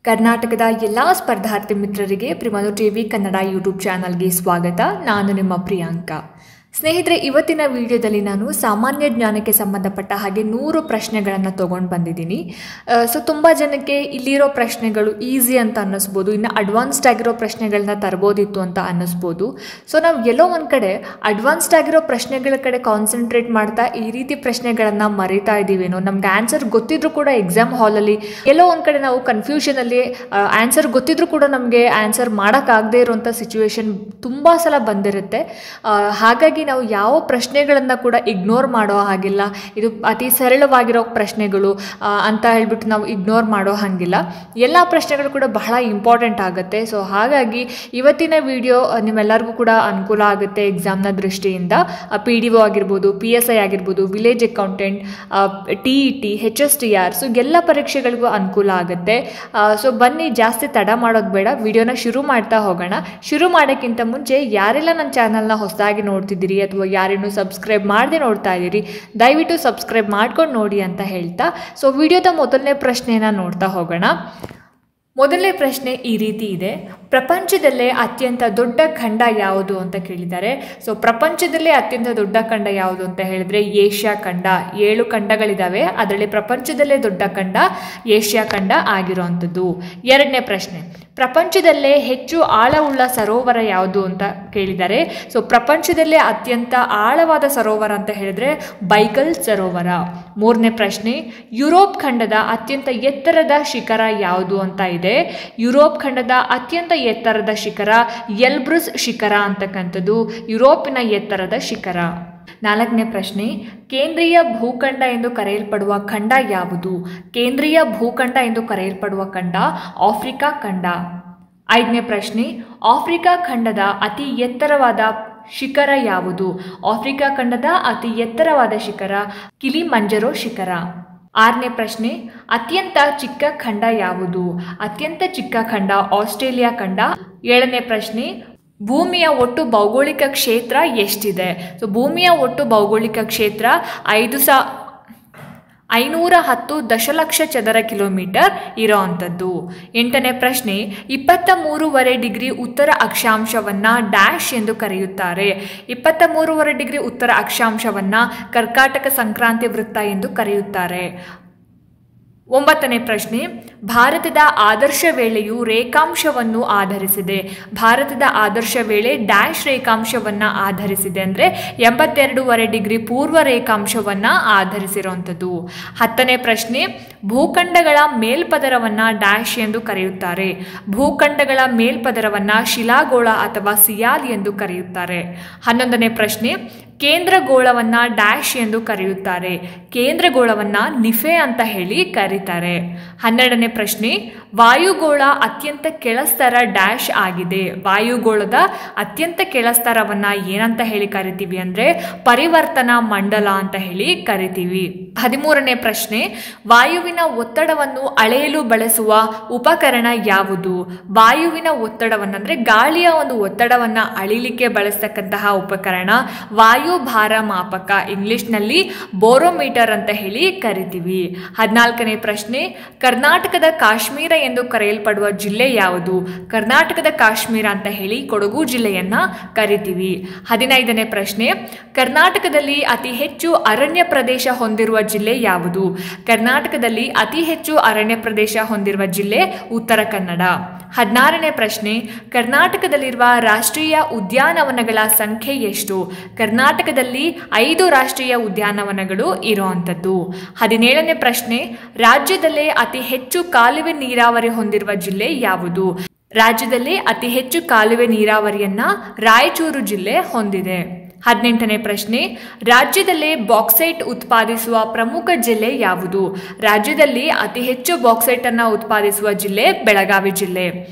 ಕರ್ನಾಟಕದ ಎಲ್ಲ ಸ್ಪರ್ಧಾರ್ಥಿ ಮಿತ್ರರಿಗೆ ಪ್ರಿಮನು ಟಿವಿ ಕನ್ನಡ ಯೂಟ್ಯೂಬ್ ಚಾನಲ್ಗೆ ಸ್ವಾಗತ. ನಾನು ನಿಮ್ಮ ಪ್ರಿಯಾಂಕಾ. ಸ್ನೇಹಿತರೆ, ಇವತ್ತಿನ ವಿಡಿಯೋದಲ್ಲಿ ನಾನು ಸಾಮಾನ್ಯ ಜ್ಞಾನಕ್ಕೆ ಸಂಬಂಧಪಟ್ಟ ಹಾಗೆ 100 ಪ್ರಶ್ನೆಗಳನ್ನು ತೊಗೊಂಡು ಬಂದಿದ್ದೀನಿ. ಸೊ ತುಂಬ ಜನಕ್ಕೆ ಇಲ್ಲಿರೋ ಪ್ರಶ್ನೆಗಳು ಈಸಿ ಅಂತ ಅನ್ನಿಸ್ಬೋದು, ಇನ್ನು ಅಡ್ವಾನ್ಸ್ಡ್ ಆಗಿರೋ ಪ್ರಶ್ನೆಗಳನ್ನ ತರ್ಬೋದಿತ್ತು ಅಂತ ಅನ್ನಿಸ್ಬೋದು. ಸೊ ನಾವು ಎಲ್ಲೋ ಒಂದು ಕಡೆ ಅಡ್ವಾನ್ಸ್ಡ್ ಆಗಿರೋ ಪ್ರಶ್ನೆಗಳ ಕಡೆ ಕಾನ್ಸಂಟ್ರೇಟ್ ಮಾಡ್ತಾ ಈ ರೀತಿ ಪ್ರಶ್ನೆಗಳನ್ನು ಮರೀತಾ ಇದ್ದೀವೇನೋ, ನಮ್ಗೆ ಆನ್ಸರ್ ಗೊತ್ತಿದ್ರೂ ಕೂಡ ಎಕ್ಸಾಮ್ ಹಾಲಲ್ಲಿ ಎಲ್ಲೋ ಒಂದು ಕಡೆ ನಾವು ಕನ್ಫ್ಯೂಷನಲ್ಲಿ ಆನ್ಸರ್ ಗೊತ್ತಿದ್ರೂ ಕೂಡ ನಮಗೆ ಆನ್ಸರ್ ಮಾಡೋಕ್ಕಾಗದೇ ಇರೋಂಥ ಸಿಚುವೇಶನ್ ತುಂಬ ಸಲ ಬಂದಿರುತ್ತೆ. ಹಾಗಾಗಿ ನಾವು ಯಾವ ಪ್ರಶ್ನೆಗಳನ್ನು ಕೂಡ ಇಗ್ನೋರ್ ಮಾಡೋ ಹಾಗಿಲ್ಲ. ಇದು ಅತಿ ಸರಳವಾಗಿರೋ ಪ್ರಶ್ನೆಗಳು ಅಂತ ಹೇಳ್ಬಿಟ್ಟು ನಾವು ಇಗ್ನೋರ್ ಮಾಡೋ ಹಾಗಿಲ್ಲ. ಎಲ್ಲ ಪ್ರಶ್ನೆಗಳು ಕೂಡ ಬಹಳ ಇಂಪಾರ್ಟೆಂಟ್ ಆಗುತ್ತೆ. ಸೊ ಹಾಗಾಗಿ ಇವತ್ತಿನ ವಿಡಿಯೋ ನಿಮ್ಮೆಲ್ಲರಿಗೂ ಕೂಡ ಅನುಕೂಲ ಆಗುತ್ತೆ ಎಕ್ಸಾಮ್ನ ದೃಷ್ಟಿಯಿಂದ. PDO ಆಗಿರ್ಬೋದು, PSI ಆಗಿರ್ಬೋದು, village accountant, TET, HSTR, so ಎಲ್ಲ ಪರೀಕ್ಷೆಗಳಿಗೂ ಅನುಕೂಲ ಆಗುತ್ತೆ. ಸೊ ಬನ್ನಿ, ಜಾಸ್ತಿ ತಡ ಮಾಡೋದು ಬೇಡ, ವಿಡಿಯೋನ ಶುರು ಮಾಡ್ತಾ ಹೋಗೋಣ. ಶುರು ಮಾಡೋಕ್ಕಿಂತ ಮುಂಚೆ ಯಾರೆಲ್ಲ ನನ್ನ ಚಾನಲ್ನ ಹೊಸದಾಗಿ ನೋಡ್ತಿದ್ದೀರಿ ಅಥವಾ ಯಾರೇನು ಸಬ್ಸ್ಕ್ರೈಬ್ ಮಾಡದೆ ನೋಡ್ತಾ ಇದ್ದೀರಿ, ದಯವಿಟ್ಟು ಸಬ್ಸ್ಕ್ರೈಬ್ ಮಾಡ್ಕೊಂಡು ನೋಡಿ ಅಂತ ಹೇಳ್ತಾ ಸೊ ವಿಡಿಯೋದ ಮೊದಲನೇ ಪ್ರಶ್ನೆಯನ್ನು ನೋಡ್ತಾ ಹೋಗೋಣ. ಮೊದಲನೇ ಪ್ರಶ್ನೆ ಈ ರೀತಿ ಇದೆ: ಪ್ರಪಂಚದಲ್ಲೇ ಅತ್ಯಂತ ದೊಡ್ಡ ಖಂಡ ಯಾವುದು ಅಂತ ಕೇಳಿದ್ದಾರೆ. ಸೊ ಪ್ರಪಂಚದಲ್ಲೇ ಅತ್ಯಂತ ದೊಡ್ಡ ಖಂಡ ಯಾವುದು ಅಂತ ಹೇಳಿದ್ರೆ ಏಷ್ಯಾ ಖಂಡ. 7 ಖಂಡಗಳಿದ್ದಾವೆ, ಅದರಲ್ಲಿ ಪ್ರಪಂಚದಲ್ಲೇ ದೊಡ್ಡ ಖಂಡ ಏಷ್ಯಾ ಖಂಡ ಆಗಿರುವಂಥದ್ದು. ಎರಡನೇ ಪ್ರಶ್ನೆ: ಪ್ರಪಂಚದಲ್ಲೇ ಹೆಚ್ಚು ಆಳವುಳ್ಳ ಸರೋವರ ಯಾವುದು ಅಂತ ಕೇಳಿದ್ದಾರೆ. ಸೊ ಪ್ರಪಂಚದಲ್ಲೇ ಅತ್ಯಂತ ಆಳವಾದ ಸರೋವರ ಅಂತ ಹೇಳಿದ್ರೆ ಬೈಕಲ್ ಸರೋವರ. ಮೂರನೇ ಪ್ರಶ್ನೆ: ಯುರೋಪ್ ಖಂಡದ ಅತ್ಯಂತ ಎತ್ತರದ ಶಿಖರ ಯಾವುದು ಅಂತ ಇದೆ. ಯುರೋಪ್ ಖಂಡದ ಅತ್ಯಂತ ಎತ್ತರದ ಶಿಖರ ಎಲ್ಬ್ರುಸ್ ಶಿಖರ ಅಂತಕ್ಕಂಥದ್ದು ಯುರೋಪಿನ ಎತ್ತರದ ಶಿಖರ. ನಾಲ್ಕನೇ ಪ್ರಶ್ನೆ: ಕೇಂದ್ರೀಯ ಭೂಖಂಡ ಎಂದು ಕರೆಯಲ್ಪಡುವ ಖಂಡ ಯಾವುದು. ಕೇಂದ್ರೀಯ ಭೂಖಂಡ ಎಂದು ಕರೆಯಲ್ಪಡುವ ಖಂಡ ಆಫ್ರಿಕಾ ಖಂಡ. ಐದನೇ ಪ್ರಶ್ನೆ: ಆಫ್ರಿಕಾ ಖಂಡದ ಅತಿ ಎತ್ತರವಾದ ಶಿಖರ ಯಾವುದು. ಆಫ್ರಿಕಾ ಖಂಡದ ಅತಿ ಎತ್ತರವಾದ ಶಿಖರ ಕಿಲಿಮಂಜರೋ ಶಿಖರ. ಆರನೇ ಪ್ರಶ್ನೆ: ಅತ್ಯಂತ ಚಿಕ್ಕ ಖಂಡ ಯಾವುದು. ಅತ್ಯಂತ ಚಿಕ್ಕ ಖಂಡ ಆಸ್ಟ್ರೇಲಿಯಾ ಖಂಡ. ಏಳನೇ ಪ್ರಶ್ನೆ: ಭೂಮಿಯ ಒಟ್ಟು ಭೌಗೋಳಿಕ ಕ್ಷೇತ್ರ ಎಷ್ಟಿದೆ. ಸೊ ಭೂಮಿಯ ಒಟ್ಟು ಭೌಗೋಳಿಕ ಕ್ಷೇತ್ರ 510 ದಶಲಕ್ಷ ಚದರ ಕಿಲೋಮೀಟರ್ ಇರೋ ಅಂಥದ್ದು. ಎಂಟನೇ ಪ್ರಶ್ನೆ: 23.5 ಡಿಗ್ರಿ ಉತ್ತರ ಅಕ್ಷಾಂಶವನ್ನು ಡ್ಯಾಶ್ ಎಂದು ಕರೆಯುತ್ತಾರೆ. 23.5 ಡಿಗ್ರಿ ಉತ್ತರ ಅಕ್ಷಾಂಶವನ್ನು ಕರ್ಕಾಟಕ ಸಂಕ್ರಾಂತಿ ವೃತ್ತ ಎಂದು ಕರೆಯುತ್ತಾರೆ. ಒಂಬತ್ತನೇ ಪ್ರಶ್ನೆ: ಭಾರತದ ಆದರ್ಶ ವೇಳೆಯು ರೇಖಾಂಶವನ್ನು ಆಧರಿಸಿದೆ. ಭಾರತದ ಆದರ್ಶ ವೇಳೆ ಡ್ಯಾಶ್ ರೇಖಾಂಶವನ್ನು ಆಧರಿಸಿದೆ ಅಂದರೆ 82.5 ಡಿಗ್ರಿ ಪೂರ್ವ ರೇಖಾಂಶವನ್ನು ಆಧರಿಸಿರುವಂಥದ್ದು. ಹತ್ತನೇ ಪ್ರಶ್ನೆ: ಭೂಖಂಡಗಳ ಮೇಲ್ಪದರವನ್ನು ಡ್ಯಾಶ್ ಎಂದು ಕರೆಯುತ್ತಾರೆ. ಭೂಖಂಡಗಳ ಮೇಲ್ಪದರವನ್ನು ಶಿಲಾಗೋಳ ಅಥವಾ ಸಿಯಾಲ್ ಎಂದು ಕರೆಯುತ್ತಾರೆ. 11ನೇ ಪ್ರಶ್ನೆ: ಕೇಂದ್ರಗೋಳವನ್ನು ಡ್ಯಾಶ್ ಎಂದು ಕರೆಯುತ್ತಾರೆ. ಕೇಂದ್ರಗೋಳವನ್ನು ನಿಫೆ ಅಂತ ಹೇಳಿ ಕರೀತಾರೆ. 12ನೇ ಪ್ರಶ್ನೆ: ವಾಯುಗೋಳ ಅತ್ಯಂತ ಕೆಳಸ್ತರ ಡ್ಯಾಶ್ ಆಗಿದೆ. ವಾಯುಗೋಳದ ಅತ್ಯಂತ ಕೆಳಸ್ತರವನ್ನ ಏನಂತ ಹೇಳಿ ಕರಿತೀವಿ ಅಂದ್ರೆ ಪರಿವರ್ತನಾ ಮಂಡಲ ಅಂತ ಹೇಳಿ ಕರಿತೀವಿ. 13ನೇ ಪ್ರಶ್ನೆ: ವಾಯುವಿನ ಒತ್ತಡವನ್ನು ಅಳೆಯಲು ಬಳಸುವ ಉಪಕರಣ ಯಾವುದು. ವಾಯುವಿನ ಒತ್ತಡವನ್ನು ಅಂದ್ರೆ ಗಾಳಿಯ ಒಂದು ಒತ್ತಡವನ್ನ ಅಳಿಲಿಕ್ಕೆ ಬಳಸ್ತಕ್ಕಂತಹ ಉಪಕರಣ ವಾಯು ಭಾರ ಮಾಪಕ, ಇಂಗ್ಲಿಷ್ನಲ್ಲಿ ಬೋರೋಮೀಟರ್ ಅಂತ ಹೇಳಿ ಕರಿತೀವಿ. 14ನೇ ಪ್ರಶ್ನೆ: ಕರ್ನಾಟಕದ ಕಾಶ್ಮೀರ ಎಂದು ಕರೆಯಲ್ಪಡುವ ಜಿಲ್ಲೆ ಯಾವುದು. ಕರ್ನಾಟಕದ ಕಾಶ್ಮೀರ ಅಂತ ಹೇಳಿ ಕೊಡಗು ಜಿಲ್ಲೆಯನ್ನ ಕರಿತೀವಿ. 15ನೇ ಪ್ರಶ್ನೆ: ಕರ್ನಾಟಕದಲ್ಲಿ ಅತಿ ಹೆಚ್ಚು ಅರಣ್ಯ ಪ್ರದೇಶ ಹೊಂದಿರುವ ಜಿಲ್ಲೆ ಯಾವುದು. ಕರ್ನಾಟಕದಲ್ಲಿ ಅತಿ ಹೆಚ್ಚು ಅರಣ್ಯ ಪ್ರದೇಶ ಹೊಂದಿರುವ ಜಿಲ್ಲೆ ಉತ್ತರ ಕನ್ನಡ. 16ನೇ ಪ್ರಶ್ನೆ: ಕರ್ನಾಟಕದಲ್ಲಿರುವ ರಾಷ್ಟ್ರೀಯ ಉದ್ಯಾನವನಗಳ ಸಂಖ್ಯೆ ಎಷ್ಟು. ಕರ್ನಾಟಕದಲ್ಲಿ 5 ರಾಷ್ಟ್ರೀಯ ಉದ್ಯಾನವನಗಳು ಇರುವಂಥದ್ದು. 17ನೇ ಪ್ರಶ್ನೆ: ರಾಜ್ಯದಲ್ಲೇ ಅತಿ ಹೆಚ್ಚು ಕಾಲುವೆ ನೀರಾವರಿ ಹೊಂದಿರುವ ಜಿಲ್ಲೆ ಯಾವುದು. ರಾಜ್ಯದಲ್ಲಿ ಅತಿ ಹೆಚ್ಚು ಕಾಲುವೆ ನೀರಾವರಿಯನ್ನ ರಾಯಚೂರು ಜಿಲ್ಲೆ ಹೊಂದಿದೆ. 18ನೇ ಪ್ರಶ್ನೆ: ರಾಜ್ಯದಲ್ಲೇ ಬಾಕ್ಸೈಟ್ ಉತ್ಪಾದಿಸುವ ಪ್ರಮುಖ ಜಿಲ್ಲೆ ಯಾವುದು. ರಾಜ್ಯದಲ್ಲಿ ಅತಿ ಹೆಚ್ಚು ಬಾಕ್ಸೈಟ್ ಅನ್ನು ಉತ್ಪಾದಿಸುವ ಜಿಲ್ಲೆ ಬೆಳಗಾವಿ ಜಿಲ್ಲೆ.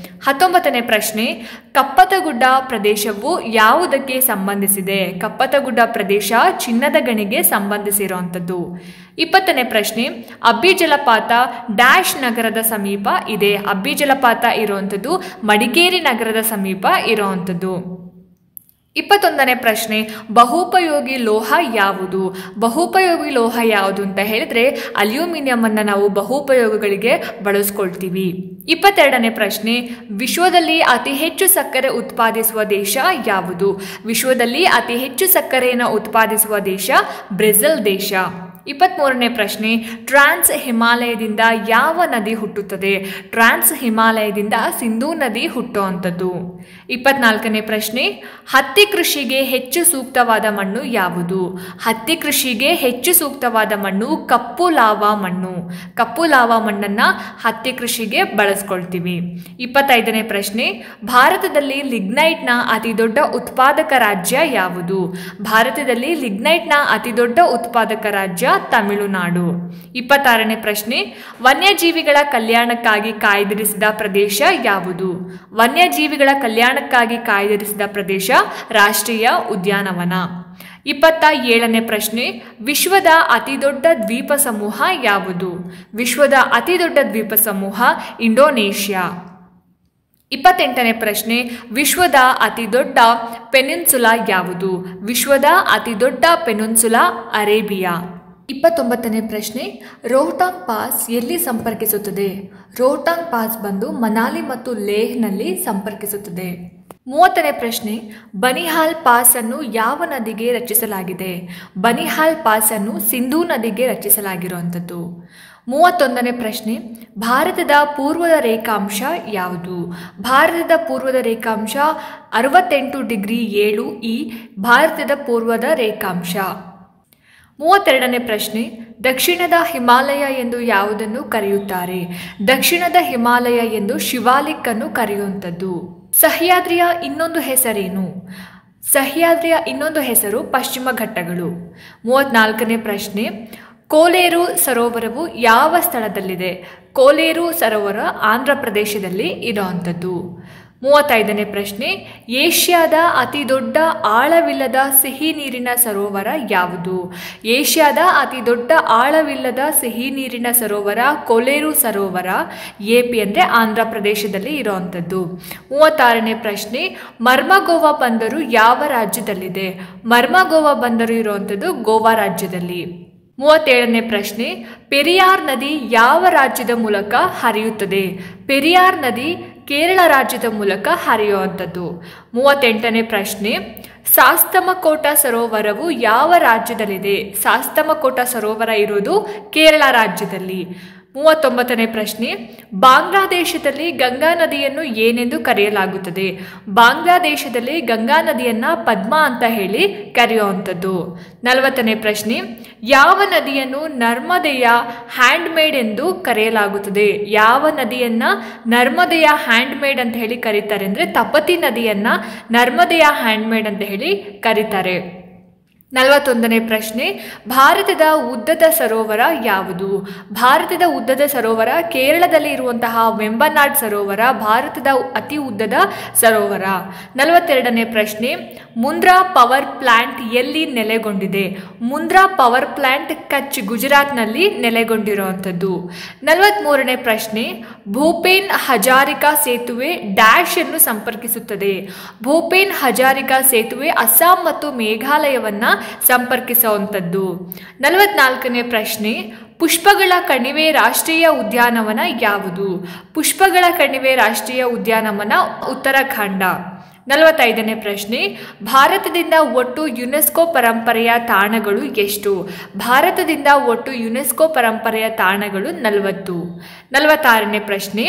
19ನೇ ಪ್ರಶ್ನೆ: ಕಪ್ಪತಗುಡ್ಡ ಪ್ರದೇಶವು ಯಾವುದಕ್ಕೆ ಸಂಬಂಧಿಸಿದೆ. ಕಪ್ಪತಗುಡ್ಡ ಪ್ರದೇಶ ಚಿನ್ನದ ಗಣಿಗೆ ಸಂಬಂಧಿಸಿರುವಂಥದ್ದು. 20ನೇ ಪ್ರಶ್ನೆ: ಅಬ್ಬಿ ಜಲಪಾತ ಡ್ಯಾಶ್ ನಗರದ ಸಮೀಪ ಇದೆ. ಅಬ್ಬಿ ಜಲಪಾತ ಇರುವಂಥದ್ದು ಮಡಿಕೇರಿ ನಗರದ ಸಮೀಪ ಇರುವಂಥದ್ದು. 21ನೇ ಪ್ರಶ್ನೆ, ಬಹುಪಯೋಗಿ ಲೋಹ ಯಾವುದು? ಬಹುಪಯೋಗಿ ಲೋಹ ಯಾವುದು ಅಂತ ಹೇಳಿದ್ರೆ ಅಲ್ಯೂಮಿನಿಯಂ ಅನ್ನು ನಾವು ಬಹುಪಯೋಗಗಳಿಗೆ ಬಳಸ್ಕೊಳ್ತೀವಿ. 22ನೇ ಪ್ರಶ್ನೆ, ವಿಶ್ವದಲ್ಲಿ ಅತಿ ಹೆಚ್ಚು ಸಕ್ಕರೆ ಉತ್ಪಾದಿಸುವ ದೇಶ ಯಾವುದು? ವಿಶ್ವದಲ್ಲಿ ಅತಿ ಹೆಚ್ಚು ಸಕ್ಕರೆಯನ್ನು ಉತ್ಪಾದಿಸುವ ದೇಶ ಬ್ರೆಜಿಲ್ ದೇಶ. 23ನೇ ಪ್ರಶ್ನೆ, ಟ್ರಾನ್ಸ್ ಹಿಮಾಲಯದಿಂದ ಯಾವ ನದಿ ಹುಟ್ಟುತ್ತದೆ? ಟ್ರಾನ್ಸ್ ಹಿಮಾಲಯದಿಂದ ಸಿಂಧೂ ನದಿ ಹುಟ್ಟುವಂಥದ್ದು. 24ನೇ ಪ್ರಶ್ನೆ, ಹತ್ತಿ ಕೃಷಿಗೆ ಹೆಚ್ಚು ಸೂಕ್ತವಾದ ಮಣ್ಣು ಯಾವುದು? ಹತ್ತಿ ಕೃಷಿಗೆ ಹೆಚ್ಚು ಸೂಕ್ತವಾದ ಮಣ್ಣು ಕಪ್ಪು ಲಾವಾ ಮಣ್ಣು. ಕಪ್ಪು ಲಾವಾ ಮಣ್ಣನ್ನು ಹತ್ತಿ ಕೃಷಿಗೆ ಬಳಸ್ಕೊಳ್ತೀವಿ. 25ನೇ ಪ್ರಶ್ನೆ, ಭಾರತದಲ್ಲಿ ಲಿಗ್ನೈಟ್ನ ಅತಿ ದೊಡ್ಡ ಉತ್ಪಾದಕ ರಾಜ್ಯ ಯಾವುದು? ಭಾರತದಲ್ಲಿ ಲಿಗ್ನೈಟ್ನ ಅತಿ ದೊಡ್ಡ ಉತ್ಪಾದಕ ರಾಜ್ಯ ತಮಿಳುನಾಡು. 26ನೇ ಪ್ರಶ್ನೆ, ವನ್ಯಜೀವಿಗಳ ಕಲ್ಯಾಣಕ್ಕಾಗಿ ಕಾಯ್ದಿರಿಸಿದ ಪ್ರದೇಶ ಯಾವುದು? ವನ್ಯಜೀವಿಗಳ ಕಲ್ಯಾಣಕ್ಕಾಗಿ ಕಾಯ್ದಿರಿಸಿದ ಪ್ರದೇಶ ರಾಷ್ಟ್ರೀಯ ಉದ್ಯಾನವನ. 27ನೇ ಪ್ರಶ್ನೆ, ವಿಶ್ವದ ಅತಿದೊಡ್ಡ ದ್ವೀಪ ಸಮೂಹ ಯಾವುದು? ವಿಶ್ವದ ಅತಿದೊಡ್ಡ ದ್ವೀಪ ಸಮೂಹ ಇಂಡೋನೇಷ್ಯಾ. 28ನೇ ಪ್ರಶ್ನೆ, ವಿಶ್ವದ ಅತಿದೊಡ್ಡ ಪೆನಿನ್ಸುಲಾ ಯಾವುದು? ವಿಶ್ವದ ಅತಿದೊಡ್ಡ ಪೆನಿನ್ಸುಲಾ ಅರೇಬಿಯಾ. 29ನೇ ಪ್ರಶ್ನೆ, ರೋಹ್ಟಾಂಗ್ ಪಾಸ್ ಎಲ್ಲಿ ಸಂಪರ್ಕಿಸುತ್ತದೆ? ರೋಹ್ಟಾಂಗ್ ಪಾಸ್ ಬಂದು ಮನಾಲಿ ಮತ್ತು ಲೇಹ್ನಲ್ಲಿ ಸಂಪರ್ಕಿಸುತ್ತದೆ. 30ನೇ ಪ್ರಶ್ನೆ, ಬನಿಹಾಲ್ ಪಾಸ್ ಅನ್ನು ಯಾವ ನದಿಗೆ ರಚಿಸಲಾಗಿದೆ? ಬನಿಹಾಲ್ ಪಾಸ್ ಅನ್ನು ಸಿಂಧೂ ನದಿಗೆ ರಚಿಸಲಾಗಿರುವಂಥದ್ದು. 31ನೇ ಪ್ರಶ್ನೆ, ಭಾರತದ ಪೂರ್ವದ ರೇಖಾಂಶ ಯಾವುದು? ಭಾರತದ ಪೂರ್ವದ ರೇಖಾಂಶ 68°7 ಭಾರತದ ಪೂರ್ವದ ರೇಖಾಂಶ. 32ನೇ ಪ್ರಶ್ನೆ, ದಕ್ಷಿಣದ ಹಿಮಾಲಯ ಎಂದು ಯಾವುದನ್ನು ಕರೆಯುತ್ತಾರೆ? ದಕ್ಷಿಣದ ಹಿಮಾಲಯ ಎಂದು ಶಿವಾಲಿಕ್ ಅನ್ನು ಕರೆಯುವಂಥದ್ದು. ಸಹ್ಯಾದ್ರಿಯ ಇನ್ನೊಂದು ಹೆಸರೇನು? ಸಹ್ಯಾದ್ರಿಯ ಇನ್ನೊಂದು ಹೆಸರು ಪಶ್ಚಿಮ ಘಟ್ಟಗಳು. 34ನೇ ಪ್ರಶ್ನೆ, ಕೋಲೇರು ಸರೋವರವು ಯಾವ ಸ್ಥಳದಲ್ಲಿದೆ? ಕೋಲೇರು ಸರೋವರ ಆಂಧ್ರ ಪ್ರದೇಶದಲ್ಲಿ ಇರುವಂಥದ್ದು. 35ನೇ ಪ್ರಶ್ನೆ, ಏಷ್ಯಾದ ಅತಿ ದೊಡ್ಡ ಆಳವಿಲ್ಲದ ಸಿಹಿ ನೀರಿನ ಸರೋವರ ಯಾವುದು? ಏಷ್ಯಾದ ಅತಿ ದೊಡ್ಡ ಆಳವಿಲ್ಲದ ಸಿಹಿ ನೀರಿನ ಸರೋವರ ಕೋಲೇರು ಸರೋವರ, AP ಅಂದರೆ ಆಂಧ್ರ ಪ್ರದೇಶದಲ್ಲಿ ಇರುವಂಥದ್ದು. 36ನೇ ಪ್ರಶ್ನೆ, ಮರ್ಮಗೋವಾ ಬಂದರು ಯಾವ ರಾಜ್ಯದಲ್ಲಿದೆ? ಮರ್ಮಗೋವಾ ಬಂದರು ಇರುವಂಥದ್ದು ಗೋವಾ ರಾಜ್ಯದಲ್ಲಿ. 37ನೇ ಪ್ರಶ್ನೆ, ಪೆರಿಯಾರ್ ನದಿ ಯಾವ ರಾಜ್ಯದ ಮೂಲಕ ಹರಿಯುತ್ತದೆ? ಪೆರಿಯಾರ್ ನದಿ ಕೇರಳ ರಾಜ್ಯದ ಮೂಲಕ ಹರಿಯುವಂಥದ್ದು. 38ನೇ ಪ್ರಶ್ನೆ, ಸಾಸ್ತಮಕೋಟ ಸರೋವರವು ಯಾವ ರಾಜ್ಯದಲ್ಲಿದೆ? ಸಾಸ್ತಮಕೋಟ ಸರೋವರ ಇರೋದು ಕೇರಳ ರಾಜ್ಯದಲ್ಲಿ. 39ನೇ ಪ್ರಶ್ನೆ, ಬಾಂಗ್ಲಾದೇಶದಲ್ಲಿ ಗಂಗಾ ನದಿಯನ್ನು ಏನೆಂದು ಕರೆಯಲಾಗುತ್ತದೆ? ಬಾಂಗ್ಲಾದೇಶದಲ್ಲಿ ಗಂಗಾ ನದಿಯನ್ನು ಪದ್ಮ ಅಂತ ಹೇಳಿ ಕರೆಯುವಂಥದ್ದು. 40ನೇ ಪ್ರಶ್ನೆ, ಯಾವ ನದಿಯನ್ನು ನರ್ಮದೆಯ ಹ್ಯಾಂಡ್ಮೇಡ್ ಎಂದು ಕರೆಯಲಾಗುತ್ತದೆ? ಯಾವ ನದಿಯನ್ನು ನರ್ಮದೆಯ ಹ್ಯಾಂಡ್ಮೇಡ್ ಅಂತ ಹೇಳಿ ಕರೀತಾರೆ ಅಂದರೆ ತಪತಿ ನದಿಯನ್ನು ನರ್ಮದೆಯ ಹ್ಯಾಂಡ್ಮೇಡ್ ಅಂತ ಹೇಳಿ ಕರೀತಾರೆ. 41ನೇ ಪ್ರಶ್ನೆ, ಭಾರತದ ಉದ್ದದ ಸರೋವರ ಯಾವುದು? ಭಾರತದ ಉದ್ದದ ಸರೋವರ ಕೇರಳದಲ್ಲಿ ಇರುವಂತಹ ವೆಂಬನಾಡ್ ಸರೋವರ ಭಾರತದ ಅತಿ ಉದ್ದದ ಸರೋವರ. 42ನೇ ಪ್ರಶ್ನೆ, ಮುಂದ್ರಾ ಪವರ್ ಪ್ಲಾಂಟ್ ಎಲ್ಲಿ ನೆಲೆಗೊಂಡಿದೆ? ಮುಂದ್ರಾ ಪವರ್ ಪ್ಲಾಂಟ್ ಕಚ್ ಗುಜರಾತ್ನಲ್ಲಿ ನೆಲೆಗೊಂಡಿರುವಂಥದ್ದು. 43ನೇ ಪ್ರಶ್ನೆ, ಭೂಪೇನ್ ಹಜಾರಿಕಾ ಸೇತುವೆ ಡ್ಯಾಶ್ ಅನ್ನು ಸಂಪರ್ಕಿಸುತ್ತದೆ? ಭೂಪೇನ್ ಹಜಾರಿಕಾ ಸೇತುವೆ ಅಸ್ಸಾಂ ಮತ್ತು ಮೇಘಾಲಯವನ್ನ ಸಂಪರ್ಕಿಸುವಂಥದ್ದು. 44ನೇ ಪ್ರಶ್ನೆ, ಪುಷ್ಪಗಳ ಕಣಿವೆ ರಾಷ್ಟ್ರೀಯ ಉದ್ಯಾನವನ ಯಾವುದು? ಪುಷ್ಪಗಳ ಕಣಿವೆ ರಾಷ್ಟ್ರೀಯ ಉದ್ಯಾನವನ ಉತ್ತರಾಖಂಡ. 45ನೇ ಪ್ರಶ್ನೆ, ಭಾರತದಿಂದ ಒಟ್ಟು ಯುನೆಸ್ಕೋ ಪರಂಪರೆಯ ತಾಣಗಳು ಎಷ್ಟು? ಭಾರತದಿಂದ ಒಟ್ಟು ಯುನೆಸ್ಕೋ ಪರಂಪರೆಯ ತಾಣಗಳು 40. 46ನೇ ಪ್ರಶ್ನೆ,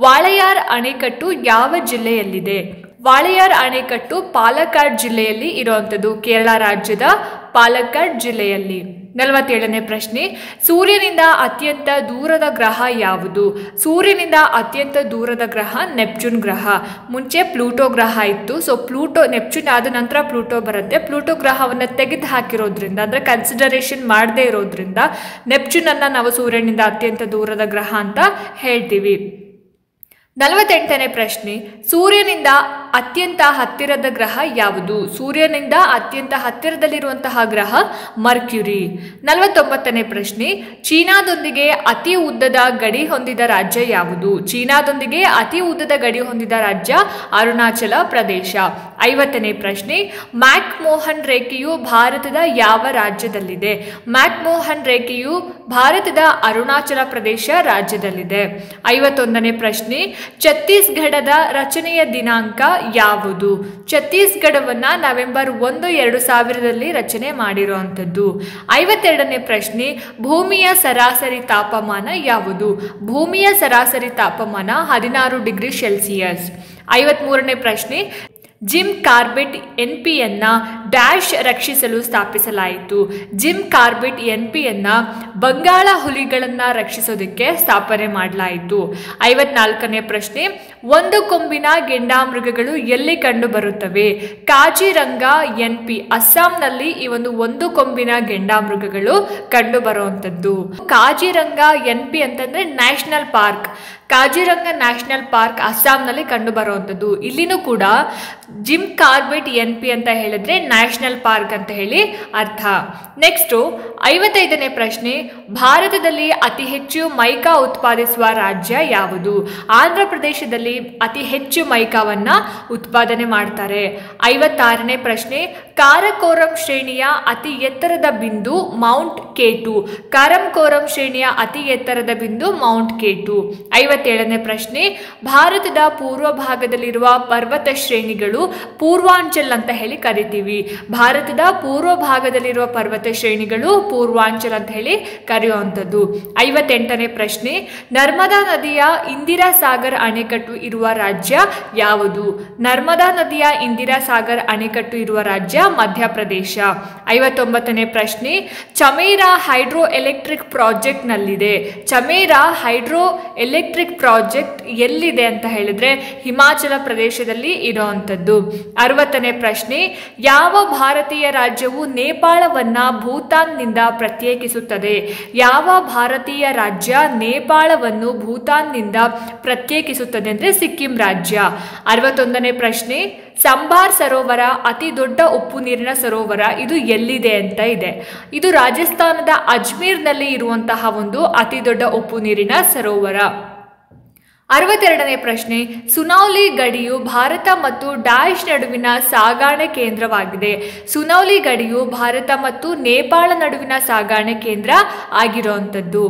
ವಾಳಯಾರ್ ಅಣೆಕಟ್ಟು ಯಾವ ಜಿಲ್ಲೆಯಲ್ಲಿದೆ? ವಾಳಯಾರ್ ಅಣೆಕಟ್ಟು ಪಾಲಕ್ಕಾಡ್ ಜಿಲ್ಲೆಯಲ್ಲಿ ಇರುವಂಥದ್ದು, ಕೇರಳ ರಾಜ್ಯದ ಪಾಲಕ್ಕಾಡ್ ಜಿಲ್ಲೆಯಲ್ಲಿ. 47ನೇ ಪ್ರಶ್ನೆ, ಸೂರ್ಯನಿಂದ ಅತ್ಯಂತ ದೂರದ ಗ್ರಹ ಯಾವುದು? ಸೂರ್ಯನಿಂದ ಅತ್ಯಂತ ದೂರದ ಗ್ರಹ ನೆಪ್ಚೂನ್ ಗ್ರಹ. ಮುಂಚೆ ಪ್ಲೂಟೋ ಗ್ರಹ ಇತ್ತು. ಸೊ ಪ್ಲೂಟೋ ನೆಪ್ಚೂನ್ ಆದ ನಂತರ ಪ್ಲೂಟೋ ಬರುತ್ತೆ. ಪ್ಲೂಟೋ ಗ್ರಹವನ್ನು ತೆಗೆದು ಹಾಕಿರೋದ್ರಿಂದ ಅಂದರೆ ಕನ್ಸಿಡರೇಷನ್ ಮಾಡದೇ ಇರೋದ್ರಿಂದ ನೆಪ್ಚೂನನ್ನು ನಾವು ಸೂರ್ಯನಿಂದ ಅತ್ಯಂತ ದೂರದ ಗ್ರಹ ಅಂತ ಹೇಳ್ತೀವಿ. 48ನೇ ಪ್ರಶ್ನೆ, ಸೂರ್ಯನಿಂದ ಅತ್ಯಂತ ಹತ್ತಿರದ ಗ್ರಹ ಯಾವುದು? ಸೂರ್ಯನಿಂದ ಅತ್ಯಂತ ಹತ್ತಿರದಲ್ಲಿರುವಂತಹ ಗ್ರಹ ಮರ್ಕ್ಯುರಿ. 49ನೇ ಪ್ರಶ್ನೆ, ಚೀನಾದೊಂದಿಗೆ ಅತಿ ಉದ್ದದ ಗಡಿ ಹೊಂದಿದ ರಾಜ್ಯ ಯಾವುದು? ಚೀನಾದೊಂದಿಗೆ ಅತಿ ಉದ್ದದ ಗಡಿ ಹೊಂದಿದ ರಾಜ್ಯ ಅರುಣಾಚಲ ಪ್ರದೇಶ. 50ನೇ ಪ್ರಶ್ನೆ, ಮ್ಯಾಕ್-ಮೋಹನ್ ರೇಖೆಯು ಭಾರತದ ಯಾವ ರಾಜ್ಯದಲ್ಲಿದೆ? ಮ್ಯಾಕ್-ಮೋಹನ್ ರೇಖೆಯು ಭಾರತದ ಅರುಣಾಚಲ ಪ್ರದೇಶ ರಾಜ್ಯದಲ್ಲಿದೆ. 51ನೇ ಪ್ರಶ್ನೆ, ಛತ್ತೀಸ್ಗಢದ ರಚನೆಯ ದಿನಾಂಕ ಯಾವುದು? ಛತ್ತೀಸ್ಗಢವನ್ನ ನವೆಂಬರ್ 1, 2000ರಲ್ಲಿ ರಚನೆ ಮಾಡಿರುವಂಥದ್ದು. 52ನೇ ಪ್ರಶ್ನೆ, ಭೂಮಿಯ ಸರಾಸರಿ ತಾಪಮಾನ ಯಾವುದು? ಭೂಮಿಯ ಸರಾಸರಿ ತಾಪಮಾನ 16 ಡಿಗ್ರಿ ಸೆಲ್ಸಿಯಸ್. 53ನೇ ಪ್ರಶ್ನೆ, ಜಿಮ್ ಕಾರ್ಬೆಟ್ ಎನ್ಪಿಯನ್ನ ಡ್ಯಾಶ್ ರಕ್ಷಿಸಲು ಸ್ಥಾಪಿಸಲಾಯಿತು? ಜಿಮ್ ಕಾರ್ಬೆಟ್ ಎನ್ಪಿಯನ್ನ ಬಂಗಾಳ ಹುಲಿಗಳನ್ನು ರಕ್ಷಿಸೋದಕ್ಕೆ ಸ್ಥಾಪನೆ ಮಾಡಲಾಯಿತು. 54ನೇ ಪ್ರಶ್ನೆ, ಒಂದು ಕೊಂಬಿನ ಗೆಂಡಾಮೃಗಗಳು ಎಲ್ಲಿ ಕಂಡು ಬರುತ್ತವೆ? ಕಾಜಿರಂಗ ಎನ್ಪಿ, ಅಸ್ಸಾಂನಲ್ಲಿ ಈ ಒಂದು ಕೊಂಬಿನ ಗೆಂಡಾಮೃಗಗಳು ಕಂಡು ಬರುವಂಥದ್ದು. ಕಾಜಿರಂಗ ಎನ್ಪಿ ಅಂತಂದ್ರೆ national park. Kaziranga national park ಅಸ್ಸಾಂನಲ್ಲಿ ಕಂಡು ಬರುವಂಥದ್ದು. ಇಲ್ಲಿನೂ ಕೂಡ ಜಿಮ್ ಕಾರ್ಬೆಟ್ ಎನ್ಪಿ ಅಂತ ಹೇಳಿದ್ರೆ ನ್ಯಾಷನಲ್ ಪಾರ್ಕ್ ಅಂತ ಹೇಳಿ ಅರ್ಥ. ನೆಕ್ಸ್ಟ್ 55ನೇ ಪ್ರಶ್ನೆ, ಭಾರತದಲ್ಲಿ ಅತಿ ಹೆಚ್ಚು ಮೈಕಾ ಉತ್ಪಾದಿಸುವ ರಾಜ್ಯ ಯಾವುದು? ಆಂಧ್ರ ಪ್ರದೇಶದಲ್ಲಿ ಅತಿ ಹೆಚ್ಚು ಮೈಕಾವನ್ನ ಉತ್ಪಾದನೆ ಮಾಡ್ತಾರೆ. 56ನೇ ಪ್ರಶ್ನೆ, ಕಾರಕೋರಂ ಶ್ರೇಣಿಯ ಅತಿ ಎತ್ತರದ ಬಿಂದು ಮೌಂಟ್ K2. ಕಾರಕೋರಂ ಶ್ರೇಣಿಯ ಅತಿ ಎತ್ತರದ ಬಿಂದು ಮೌಂಟ್ K2. 57ನೇ ಪ್ರಶ್ನೆ, ಭಾರತದ ಪೂರ್ವ ಭಾಗದಲ್ಲಿರುವ ಪರ್ವತ ಶ್ರೇಣಿಗಳು ಪೂರ್ವಾಂಚಲ್ ಅಂತ ಹೇಳಿ ಕರಿತೀವಿ. ಭಾರತದ ಪೂರ್ವ ಭಾಗದಲ್ಲಿರುವ ಪರ್ವತ ಶ್ರೇಣಿಗಳು ಪೂರ್ವಾಂಚಲ್ ಅಂತ ಹೇಳಿ ಕರೆಯುವಂಥದ್ದು. 58ನೇ ಪ್ರಶ್ನೆ, ನರ್ಮದಾ ನದಿಯ ಇಂದಿರಾ ಸಾಗರ್ ಅಣೆಕಟ್ಟು ಇರುವ ರಾಜ್ಯ ಯಾವುದು? ನರ್ಮದಾ ನದಿಯ ಇಂದಿರಾ ಸಾಗರ್ ಅಣೆಕಟ್ಟು ಇರುವ ರಾಜ್ಯ ಮಧ್ಯಪ್ರದೇಶ. 59ನೇ ಪ್ರಶ್ನೆ, ಚಮೇರಾ ಹೈಡ್ರೋ ಎಲೆಕ್ಟ್ರಿಕ್ ಪ್ರಾಜೆಕ್ಟ್ ನಲ್ಲಿದೆ. ಚಮೇರಾ ಹೈಡ್ರೋ ಎಲೆಕ್ಟ್ರಿಕ್ ಪ್ರಾಜೆಕ್ಟ್ ಎಲ್ಲಿದೆ ಅಂತ ಹೇಳಿದ್ರೆ ಹಿಮಾಚಲ ಪ್ರದೇಶದಲ್ಲಿ ಇರುವಂತದ್ದು. 60ನೇ ಪ್ರಶ್ನೆ, ಯಾವ ಭಾರತೀಯ ರಾಜ್ಯವು ನೇಪಾಳವನ್ನ ಭೂತಾನ್ನಿಂದ ಪ್ರತ್ಯೇಕಿಸುತ್ತದೆ? ಯಾವ ಭಾರತೀಯ ರಾಜ್ಯ ನೇಪಾಳವನ್ನು ಭೂತಾನ್ನಿಂದ ಪ್ರತ್ಯೇಕಿಸುತ್ತದೆ ಅಂದ್ರೆ ಸಿಕ್ಕಿಂ ರಾಜ್ಯ. 61ನೇ ಪ್ರಶ್ನೆ, ಸಂಬಾರ್ ಸರೋವರ ಅತಿ ದೊಡ್ಡ ಉಪ್ಪು ನೀರಿನ ಸರೋವರ ಇದು ಎಲ್ಲಿದೆ ಅಂತ ಇದೆ. ಇದು ರಾಜಸ್ಥಾನದ ಅಜ್ಮೀರ್ನಲ್ಲಿ ಇರುವಂತಹ ಒಂದು ಅತಿ ದೊಡ್ಡ ಉಪ್ಪು ನೀರಿನ ಸರೋವರ. 62ನೇ ಪ್ರಶ್ನೆ, ಸುನೌಲಿ ಗಡಿಯು ಭಾರತ ಮತ್ತು ಡ್ಯಾಶ್ ನಡುವಿನ ಸಾಗಣೆ ಕೇಂದ್ರವಾಗಿದೆ. ಸುನೌಲಿ ಗಡಿಯು ಭಾರತ ಮತ್ತು ನೇಪಾಳ ನಡುವಿನ ಸಾಗಣೆ ಕೇಂದ್ರ ಆಗಿರುವಂಥದ್ದು.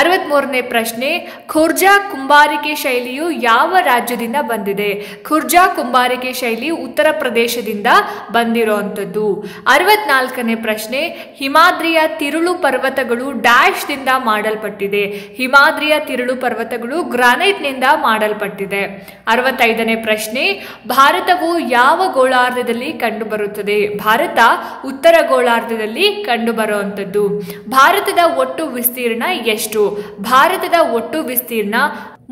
63ನೇ ಪ್ರಶ್ನೆ, ಖುರ್ಜಾ ಕುಂಬಾರಿಕೆ ಶೈಲಿಯು ಯಾವ ರಾಜ್ಯದಿಂದ ಬಂದಿದೆ? ಖುರ್ಜಾ ಕುಂಬಾರಿಕೆ ಶೈಲಿ ಉತ್ತರ ಪ್ರದೇಶದಿಂದ ಬಂದಿರುವಂಥದ್ದು. 64ನೇ ಪ್ರಶ್ನೆ, ಹಿಮಾದ್ರಿಯ ತಿರುಳು ಪರ್ವತಗಳು ಡ್ಯಾಶ್ ದಿಂದ ಮಾಡಲ್ಪಟ್ಟಿದೆ. ಹಿಮಾದ್ರಿಯ ತಿರುಳು ಪರ್ವತಗಳು ಗ್ರಾನೈಟ್ ನಿಂದ ಮಾಡಲ್ಪಟ್ಟಿದೆ. 65ನೇ ಪ್ರಶ್ನೆ, ಭಾರತವು ಯಾವ ಗೋಳಾರ್ಧದಲ್ಲಿ ಕಂಡುಬರುತ್ತದೆ? ಭಾರತ ಉತ್ತರ ಗೋಳಾರ್ಧದಲ್ಲಿ ಕಂಡುಬರುವಂಥದ್ದು. ಭಾರತದ ಒಟ್ಟು ವಿಸ್ತೀರ್ಣ ಎಷ್ಟು? ಭಾರತದ ಒಟ್ಟು ವಿಸ್ತೀರ್ಣ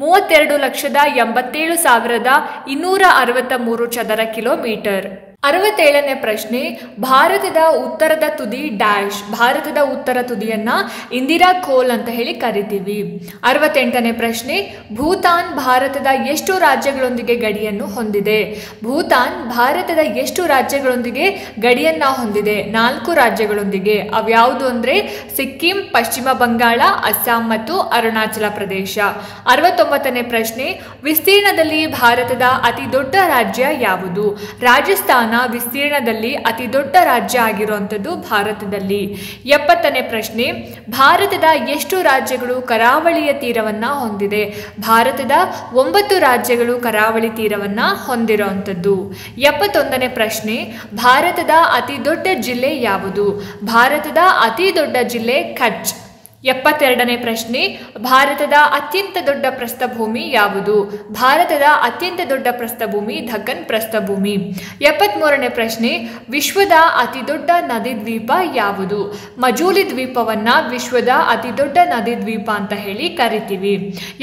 32,87,263 ಚದರ ಕಿಲೋಮೀಟರ್. 67ನೇ ಪ್ರಶ್ನೆ, ಭಾರತದ ಉತ್ತರದ ತುದಿ ಡ್ಯಾಶ್. ಭಾರತದ ಉತ್ತರ ತುದಿಯನ್ನ ಇಂದಿರಾ ಖೋಲ್ ಅಂತ ಹೇಳಿ ಕರಿತೀವಿ. 68ನೇ ಪ್ರಶ್ನೆ, ಭೂತಾನ್ ಭಾರತದ ಎಷ್ಟು ರಾಜ್ಯಗಳೊಂದಿಗೆ ಗಡಿಯನ್ನು ಹೊಂದಿದೆ? ಭೂತಾನ್ ಭಾರತದ ಎಷ್ಟು ರಾಜ್ಯಗಳೊಂದಿಗೆ ಗಡಿಯನ್ನ ಹೊಂದಿದೆ? 4 ರಾಜ್ಯಗಳೊಂದಿಗೆ. ಅವ್ಯಾವುದು ಅಂದ್ರೆ ಸಿಕ್ಕಿಂ, ಪಶ್ಚಿಮ ಬಂಗಾಳ, ಅಸ್ಸಾಂ ಮತ್ತು ಅರುಣಾಚಲ ಪ್ರದೇಶ. 69ನೇ ಪ್ರಶ್ನೆ, ವಿಸ್ತೀರ್ಣದಲ್ಲಿ ಭಾರತದ ಅತಿ ದೊಡ್ಡ ರಾಜ್ಯ ಯಾವುದು? ರಾಜಸ್ಥಾನ ವಿಸ್ತೀರ್ಣದಲ್ಲಿ ಅತಿ ದೊಡ್ಡ ರಾಜ್ಯ ಆಗಿರುವಂಥದ್ದು ಭಾರತದಲ್ಲಿ. 70ನೇ ಪ್ರಶ್ನೆ, ಭಾರತದ ಎಷ್ಟು ರಾಜ್ಯಗಳು ಕರಾವಳಿಯ ತೀರವನ್ನ ಹೊಂದಿದೆ? ಭಾರತದ 9 ರಾಜ್ಯಗಳು ಕರಾವಳಿ ತೀರವನ್ನ ಹೊಂದಿರುವಂಥದ್ದು. 71ನೇ ಪ್ರಶ್ನೆ, ಭಾರತದ ಅತಿ ದೊಡ್ಡ ಜಿಲ್ಲೆ ಯಾವುದು? ಭಾರತದ ಅತಿ ದೊಡ್ಡ ಜಿಲ್ಲೆ ಕಚ್. 72ನೇ ಪ್ರಶ್ನೆ, ಭಾರತದ ಅತ್ಯಂತ ದೊಡ್ಡ ಪ್ರಸ್ಥಭೂಮಿ ಯಾವುದು? ಭಾರತದ ಅತ್ಯಂತ ದೊಡ್ಡ ಪ್ರಸ್ಥಭೂಮಿ ದಕ್ಕನ್ ಪ್ರಸ್ಥಭೂಮಿ. 73ನೇ ಪ್ರಶ್ನೆ, ವಿಶ್ವದ ಅತಿ ದೊಡ್ಡ ನದಿ ದ್ವೀಪ ಯಾವುದು? ಮಜೂಲಿ ದ್ವೀಪವನ್ನ ವಿಶ್ವದ ಅತಿ ದೊಡ್ಡ ನದಿ ದ್ವೀಪ ಅಂತ ಹೇಳಿ ಕರಿತೀವಿ.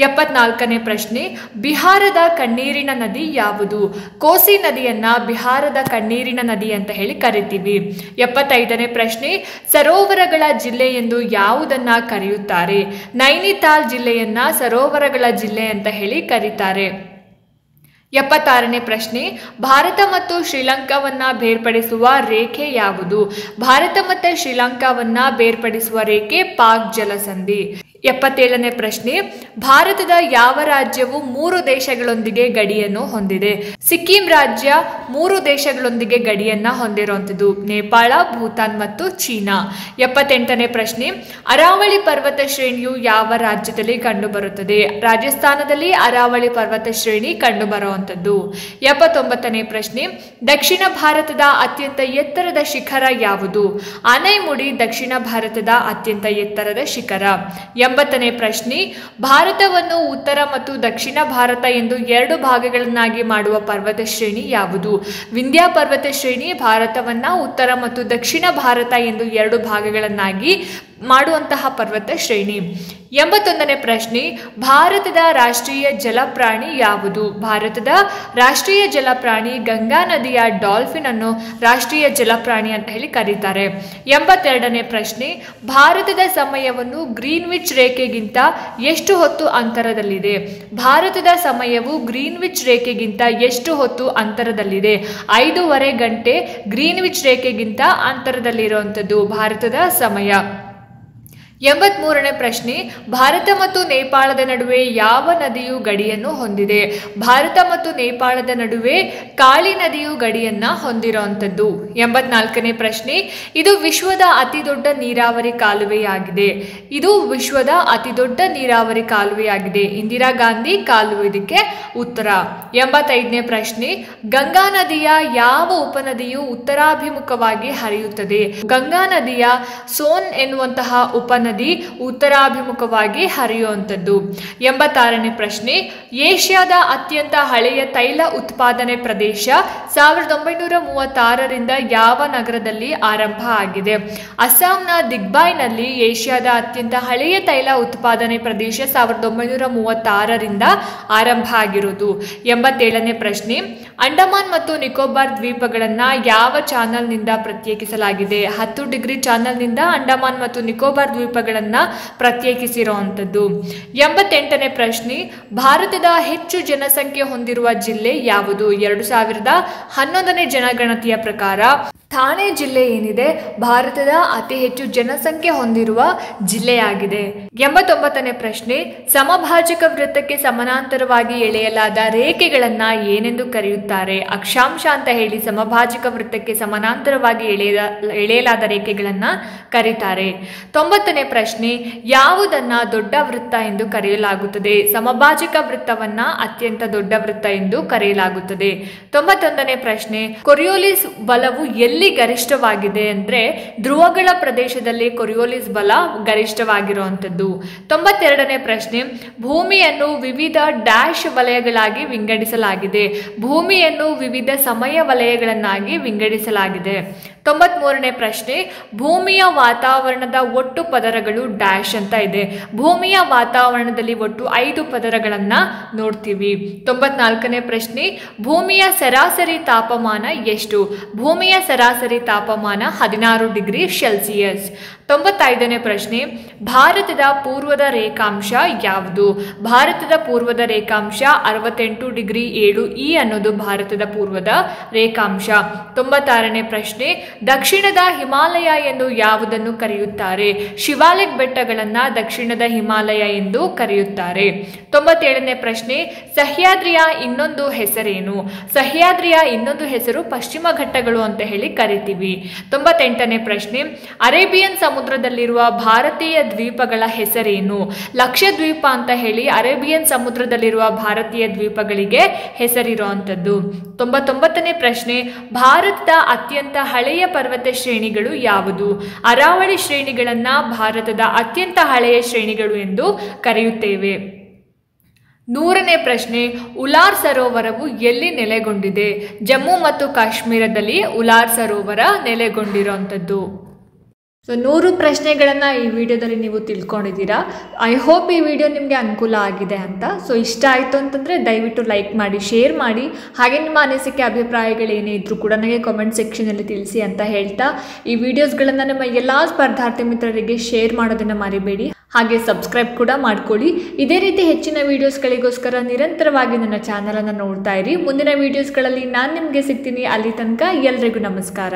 74ನೇ ಪ್ರಶ್ನೆ, ಬಿಹಾರದ ಕಣ್ಣೀರಿನ ನದಿ ಯಾವುದು? ಕೋಸಿ ನದಿಯನ್ನ ಬಿಹಾರದ ಕಣ್ಣೀರಿನ ನದಿ ಅಂತ ಹೇಳಿ ಕರಿತೀವಿ. 75ನೇ ಪ್ರಶ್ನೆ, ಸರೋವರಗಳ ಜಿಲ್ಲೆ ಎಂದು ಯಾವುದನ್ನ ಕರೆಯುತ್ತಾರೆ? ನೈನಿತಾಲ್ ಜಿಲ್ಲೆಯನ್ನ ಸರೋವರಗಳ ಜಿಲ್ಲೆ ಅಂತ ಹೇಳಿ ಕರೀತಾರೆ. 76ನೇ ಪ್ರಶ್ನೆ, ಭಾರತ ಮತ್ತು ಶ್ರೀಲಂಕಾವನ್ನ ಬೇರ್ಪಡಿಸುವ ರೇಖೆ ಯಾವುದು? ಭಾರತ ಮತ್ತು ಶ್ರೀಲಂಕಾವನ್ನ ಬೇರ್ಪಡಿಸುವ ರೇಖೆ ಪಾಕ್ ಜಲಸಂಧಿ. 77ನೇ ಪ್ರಶ್ನೆ, ಭಾರತದ ಯಾವ ರಾಜ್ಯವು 3 ದೇಶಗಳೊಂದಿಗೆ ಗಡಿಯನ್ನು ಹೊಂದಿದೆ? ಸಿಕ್ಕಿಂ ರಾಜ್ಯ 3 ದೇಶಗಳೊಂದಿಗೆ ಗಡಿಯನ್ನ ಹೊಂದಿರುವಂಥದ್ದು, ನೇಪಾಳ, ಭೂತಾನ್ ಮತ್ತು ಚೀನಾ. 78ನೇ ಪ್ರಶ್ನೆ, ಅರಾವಳಿ ಪರ್ವತ ಶ್ರೇಣಿಯು ಯಾವ ರಾಜ್ಯದಲ್ಲಿ ಕಂಡುಬರುತ್ತದೆ? ರಾಜಸ್ಥಾನದಲ್ಲಿ ಅರಾವಳಿ ಪರ್ವತ ಶ್ರೇಣಿ ಕಂಡುಬರುವಂಥದ್ದು. 79ನೇ ಪ್ರಶ್ನೆ, ದಕ್ಷಿಣ ಭಾರತದ ಅತ್ಯಂತ ಎತ್ತರದ ಶಿಖರ ಯಾವುದು? ಆನೈಮುಡಿ ದಕ್ಷಿಣ ಭಾರತದ ಅತ್ಯಂತ ಎತ್ತರದ ಶಿಖರ. 80ನೇ ಪ್ರಶ್ನೆ, ಭಾರತವನ್ನು ಉತ್ತರ ಮತ್ತು ದಕ್ಷಿಣ ಭಾರತ ಎಂದು 2 ಭಾಗಗಳನ್ನಾಗಿ ಮಾಡುವ ಪರ್ವತ ಶ್ರೇಣಿ ಯಾವುದು? ವಿಂಧ್ಯ ಪರ್ವತ ಶ್ರೇಣಿ ಭಾರತವನ್ನ ಉತ್ತರ ಮತ್ತು ದಕ್ಷಿಣ ಭಾರತ ಎಂದು 2 ಭಾಗಗಳನ್ನಾಗಿ ಮಾಡುವಂತಹ ಪರ್ವತ ಶ್ರೇಣಿ. 81ನೇ ಪ್ರಶ್ನೆ, ಭಾರತದ ರಾಷ್ಟ್ರೀಯ ಜಲಪ್ರಾಣಿ ಯಾವುದು? ಭಾರತದ ರಾಷ್ಟ್ರೀಯ ಜಲಪ್ರಾಣಿ ಗಂಗಾ ನದಿಯ ಡಾಲ್ಫಿನ್ ಅನ್ನು ರಾಷ್ಟ್ರೀಯ ಜಲಪ್ರಾಣಿ ಅಂತ ಹೇಳಿ ಕರೀತಾರೆ. 82ನೇ ಪ್ರಶ್ನೆ, ಭಾರತದ ಸಮಯವನ್ನು ಗ್ರೀನ್ವಿಚ್ ರೇಖೆಗಿಂತ ಎಷ್ಟು ಹೊತ್ತು ಅಂತರದಲ್ಲಿದೆ? ಭಾರತದ ಸಮಯವು ಗ್ರೀನ್ವಿಚ್ ರೇಖೆಗಿಂತ ಎಷ್ಟು ಹೊತ್ತು ಅಂತರದಲ್ಲಿದೆ? 5.5 ಗಂಟೆ ಗ್ರೀನ್ವಿಚ್ ರೇಖೆಗಿಂತ ಅಂತರದಲ್ಲಿರುವಂಥದ್ದು ಭಾರತದ ಸಮಯ. 83ನೇ ಪ್ರಶ್ನೆ, ಭಾರತ ಮತ್ತು ನೇಪಾಳದ ನಡುವೆ ಯಾವ ನದಿಯು ಗಡಿಯನ್ನು ಹೊಂದಿದೆ? ಭಾರತ ಮತ್ತು ನೇಪಾಳದ ನಡುವೆ ಕಾಳಿ ನದಿಯು ಗಡಿಯನ್ನ ಹೊಂದಿರುವಂಥದ್ದು. 84ನೇ ಪ್ರಶ್ನೆ, ಇದು ವಿಶ್ವದ ಅತಿ ದೊಡ್ಡ ನೀರಾವರಿ ಕಾಲುವೆಯಾಗಿದೆ. ಇದು ವಿಶ್ವದ ಅತಿ ದೊಡ್ಡ ನೀರಾವರಿ ಕಾಲುವೆಯಾಗಿದೆ. ಇಂದಿರಾ ಗಾಂಧಿ ಕಾಲುವೆ ಇದಕ್ಕೆ ಉತ್ತರ. 85ನೇ ಪ್ರಶ್ನೆ, ಗಂಗಾ ನದಿಯ ಯಾವ ಉಪನದಿಯು ಉತ್ತರಾಭಿಮುಖವಾಗಿ ಹರಿಯುತ್ತದೆ? ಗಂಗಾ ನದಿಯ ಸೋನ್ ಎನ್ನುವಂತಹ ಉಪನದಿ ಉತ್ತರಾಭಿಮುಖವಾಗಿ ಹರಿಯುವಂಥದ್ದು. 86ನೇ ಪ್ರಶ್ನೆ, ಏಷ್ಯಾದ ಅತ್ಯಂತ ಹಳೆಯ ತೈಲ ಉತ್ಪಾದನೆ ಪ್ರದೇಶ 1936ರಿಂದ ಯಾವ ನಗರದಲ್ಲಿ ಆರಂಭ ಆಗಿದೆ? ಅಸ್ಸಾಂನ ದಿಗ್ಬಾಯ್ನಲ್ಲಿ ಏಷ್ಯಾದ ಅತ್ಯಂತ ಹಳೆಯ ತೈಲ ಉತ್ಪಾದನೆ ಪ್ರದೇಶ 1936ರಿಂದ ಆರಂಭ ಆಗಿರುವುದು. 87ನೇ ಪ್ರಶ್ನೆ, ಅಂಡಮಾನ್ ಮತ್ತು ನಿಕೋಬಾರ್ ದ್ವೀಪಗಳನ್ನ ಯಾವ ಚಾನಲ್ನಿಂದ ಪ್ರತ್ಯೇಕಿಸಲಾಗಿದೆ? 10 ಡಿಗ್ರಿ ಚಾನಲ್ನಿಂದ ಅಂಡಮಾನ್ ಮತ್ತು ನಿಕೋಬಾರ್ ದ್ವೀಪಗಳನ್ನ ಪ್ರತ್ಯೇಕಿಸಿರುವಂಥದ್ದು. 88ನೇ ಪ್ರಶ್ನೆ, ಭಾರತದ ಹೆಚ್ಚು ಜನಸಂಖ್ಯೆ ಹೊಂದಿರುವ ಜಿಲ್ಲೆ ಯಾವುದು? 2011ನೇ ಜನಗಣತಿಯ ಪ್ರಕಾರ ಥಾಣೆ ಜಿಲ್ಲೆ ಏನಿದೆ ಭಾರತದ ಅತಿ ಹೆಚ್ಚು ಜನಸಂಖ್ಯೆ ಹೊಂದಿರುವ ಜಿಲ್ಲೆಯಾಗಿದೆ. 89ನೇ ಪ್ರಶ್ನೆ, ಸಮಭಾಜಕ ವೃತ್ತಕ್ಕೆ ಸಮಾನಾಂತರವಾಗಿ ಎಳೆಯಲಾದ ರೇಖೆಗಳನ್ನ ಏನೆಂದು ಕರೆಯುತ್ತಾರೆ? ಅಕ್ಷಾಂಶ ಅಂತ ಹೇಳಿ ಸಮಭಾಜಕ ವೃತ್ತಕ್ಕೆ ಸಮಾನಾಂತರವಾಗಿ ಎಳೆಯಲಾದ ರೇಖೆಗಳನ್ನ ಕರೀತಾರೆ. 90ನೇ ಪ್ರಶ್ನೆ, ಯಾವುದನ್ನ ದೊಡ್ಡ ವೃತ್ತ ಎಂದು ಕರೆಯಲಾಗುತ್ತದೆ? ಸಮಭಾಜಕ ವೃತ್ತವನ್ನ ಅತ್ಯಂತ ದೊಡ್ಡ ವೃತ್ತ ಎಂದು ಕರೆಯಲಾಗುತ್ತದೆ. 91ನೇ ಪ್ರಶ್ನೆ, ಕೊರಿಯೋಲಿಸ್ ಬಲವು ಎಲ್ಲಿ ಗರಿಷ್ಠವಾಗಿದೆ ಅಂದ್ರೆ ಧ್ರುವಗಳ ಪ್ರದೇಶದಲ್ಲಿ ಕೊರಿಯೋಲಿಸ್ ಬಲ ಗರಿಷ್ಠವಾಗಿರುವಂಥದ್ದು. 92ನೇ ಪ್ರಶ್ನೆ, ಭೂಮಿಯನ್ನು ವಿವಿಧ ಡ್ಯಾಶ್ ವಲಯಗಳಾಗಿ ವಿಂಗಡಿಸಲಾಗಿದೆ. ಭೂಮಿಯನ್ನು ವಿವಿಧ ಸಮಯ ವಲಯಗಳನ್ನಾಗಿ ವಿಂಗಡಿಸಲಾಗಿದೆ. 93ನೇ ಪ್ರಶ್ನೆ, ಭೂಮಿಯ ವಾತಾವರಣದ ಒಟ್ಟು ಪದರಗಳು ಡ್ಯಾಶ್ ಅಂತ ಇದೆ. ಭೂಮಿಯ ವಾತಾವರಣದಲ್ಲಿ ಒಟ್ಟು 5 ಪದರಗಳನ್ನ ನೋಡ್ತೀವಿ. 94ನೇ ಪ್ರಶ್ನೆ, ಭೂಮಿಯ ಸರಾಸರಿ ತಾಪಮಾನ ಎಷ್ಟು? ಭೂಮಿಯ ಸರಾಸರಿ ತಾಪಮಾನ 16 ಡಿಗ್ರಿ ಸೆಲ್ಸಿಯಸ್. 95ನೇ ಪ್ರಶ್ನೆ, ಭಾರತದ ಪೂರ್ವದ ರೇಖಾಂಶ ಯಾವುದು? ಭಾರತದ ಪೂರ್ವದ ರೇಖಾಂಶ 68 ಡಿಗ್ರಿ 7 ಇ ಅನ್ನೋದು ಭಾರತದ ಪೂರ್ವದ ರೇಖಾಂಶ. 96ನೇ ಪ್ರಶ್ನೆ, ದಕ್ಷಿಣದ ಹಿಮಾಲಯ ಎಂದು ಯಾವುದನ್ನು ಕರೆಯುತ್ತಾರೆ? ಶಿವಾಲಿಕ್ ಬೆಟ್ಟಗಳನ್ನ ದಕ್ಷಿಣದ ಹಿಮಾಲಯ ಎಂದು ಕರೆಯುತ್ತಾರೆ. 97ನೇ ಪ್ರಶ್ನೆ, ಸಹ್ಯಾದ್ರಿಯ ಇನ್ನೊಂದು ಹೆಸರೇನು? ಸಹ್ಯಾದ್ರಿಯ ಇನ್ನೊಂದು ಹೆಸರು ಪಶ್ಚಿಮ ಘಟ್ಟಗಳು ಅಂತ ಹೇಳಿ ಕರಿತೀವಿ. 98ನೇ ಪ್ರಶ್ನೆ, ಅರೇಬಿಯನ್ ಸಮುದ್ರದಲ್ಲಿರುವ ಭಾರತೀಯ ದ್ವೀಪಗಳ ಹೆಸರೇನು? ಲಕ್ಷದ್ವೀಪ ಅಂತ ಹೇಳಿ ಅರೇಬಿಯನ್ ಸಮುದ್ರದಲ್ಲಿರುವ ಭಾರತೀಯ ದ್ವೀಪಗಳಿಗೆ ಹೆಸರಿರುವಂಥದ್ದು. 99ನೇ ಪ್ರಶ್ನೆ, ಭಾರತದ ಅತ್ಯಂತ ಹಳೆಯ ಪರ್ವತ ಶ್ರೇಣಿಗಳು ಯಾವುದು? ಅರಾವಳಿ ಶ್ರೇಣಿಗಳನ್ನ ಭಾರತದ ಅತ್ಯಂತ ಹಳೆಯ ಶ್ರೇಣಿಗಳು ಎಂದು ಕರೆಯುತ್ತೇವೆ. 100ನೇ ಪ್ರಶ್ನೆ, ಉಲಾರ್ ಸರೋವರವು ಎಲ್ಲಿ ನೆಲೆಗೊಂಡಿದೆ? ಜಮ್ಮು ಮತ್ತು ಕಾಶ್ಮೀರದಲ್ಲಿ ಉಲಾರ್ ಸರೋವರ ನೆಲೆಗೊಂಡಿರುವಂಥದ್ದು. ಸೊ 100 ಪ್ರಶ್ನೆಗಳನ್ನು ಈ ವಿಡಿಯೋದಲ್ಲಿ ನೀವು ತಿಳ್ಕೊಂಡಿದ್ದೀರಾ. ಐ ಹೋಪ್ ಈ ವಿಡಿಯೋ ನಿಮಗೆ ಅನುಕೂಲ ಆಗಿದೆ ಅಂತ. ಸೊ ಇಷ್ಟ ಆಯಿತು ಅಂತಂದರೆ ದಯವಿಟ್ಟು ಲೈಕ್ ಮಾಡಿ, ಶೇರ್ ಮಾಡಿ, ಹಾಗೆ ನಿಮ್ಮ ಅನಿಸಿಕೆ ಅಭಿಪ್ರಾಯಗಳೇನೇ ಇದ್ರೂ ಕೂಡ ನನಗೆ ಕಾಮೆಂಟ್ ಸೆಕ್ಷನಲ್ಲಿ ತಿಳಿಸಿ ಅಂತ ಹೇಳ್ತಾ ಈ ವಿಡಿಯೋಸ್ಗಳನ್ನು ನಿಮ್ಮ ಎಲ್ಲ ಸ್ಪರ್ಧಾರ್ಥಿ ಮಿತ್ರರಿಗೆ ಶೇರ್ ಮಾಡೋದನ್ನು ಮರಿಬೇಡಿ. ಹಾಗೆ ಸಬ್ಸ್ಕ್ರೈಬ್ ಕೂಡ ಮಾಡ್ಕೊಳ್ಳಿ. ಇದೇ ರೀತಿ ಹೆಚ್ಚಿನ ವೀಡಿಯೋಸ್ಗಳಿಗೋಸ್ಕರ ನಿರಂತರವಾಗಿ ನನ್ನ ಚಾನಲನ್ನು ನೋಡ್ತಾ ಇರಿ. ಮುಂದಿನ ವೀಡಿಯೋಸ್ಗಳಲ್ಲಿ ನಾನು ನಿಮಗೆ ಸಿಗ್ತೀನಿ. ಅಲ್ಲಿ ತನಕ ಎಲ್ರಿಗೂ ನಮಸ್ಕಾರ.